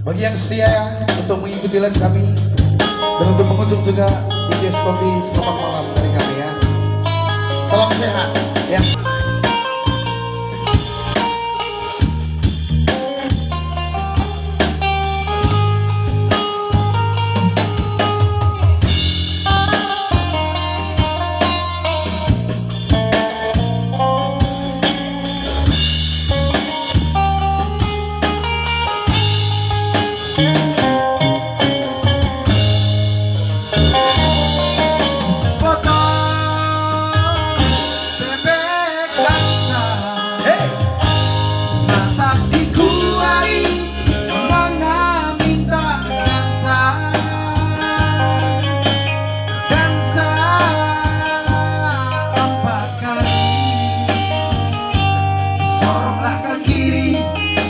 Bagi yang setia untuk mengikuti live kami dan untuk pengunjung juga DJ Kopi, selamat malam dari kami ya. Salam sehat ya.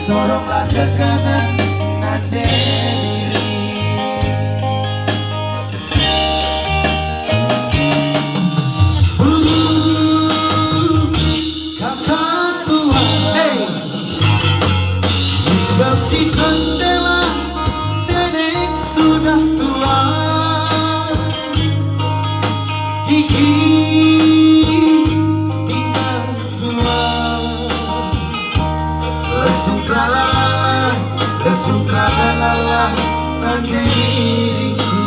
Soronglah ke kanan, nade diri. Kata Tuhan, hinggap di jendela, nenek sudah tua, gigi tinggal dua. Lesung tralala mandiriku.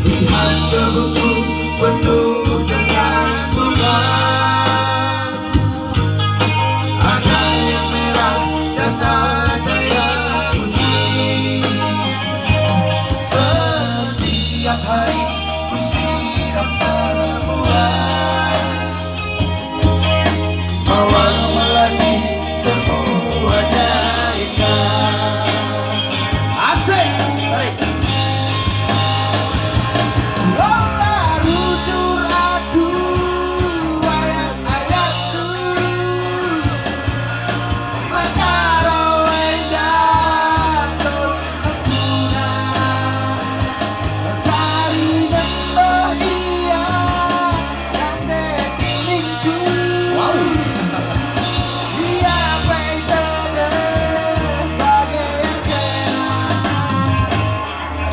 Lihat debuku penuh dengan bunga, ada yang merah dan ada yang kuning. Setiap hari ku siram semua, lagi semuanya indah. Asik, tarik. Olah rusur aku ayat-ayatku, makaro jatuh kepuna dari nembah dia yang dekilingku. Wow.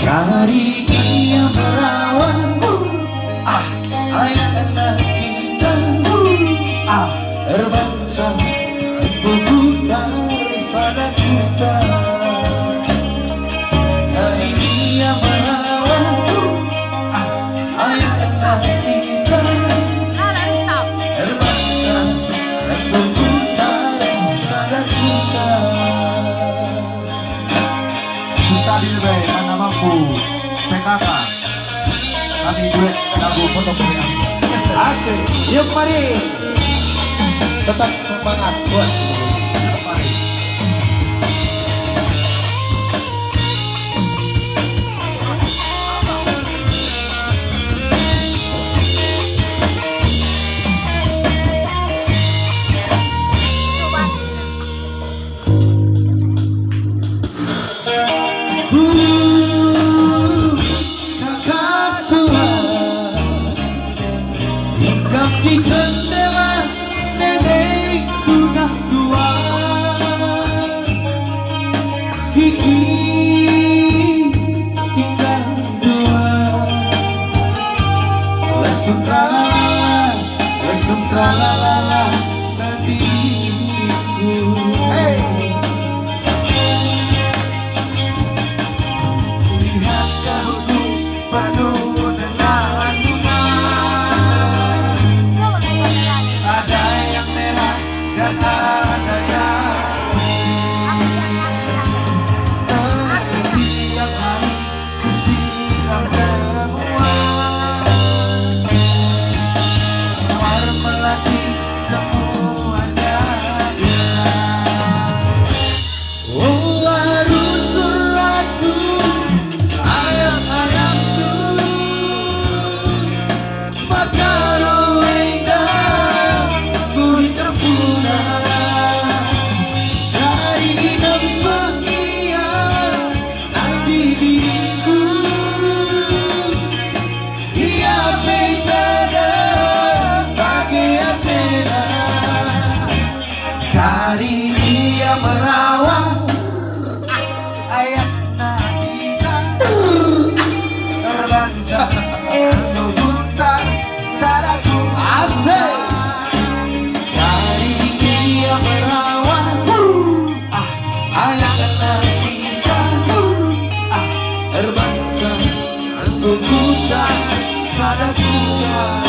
Hari ia merawat ayah anak kita terbangsa berputar sana kita. Hari ia merawat ayah anak kita terbangsa berputar sana kita. Susah dilebih mana mampu PKK kami duet lagu fotokopi. Asik, yuk mari tetap semangat buat mari. Hinggap di jendela, nenek sudah tua, Dari dia merawat ayat kita terbangsa juta sadaku Asik. dari dia merawat ayat kita terbangsa untuk juta sadaku.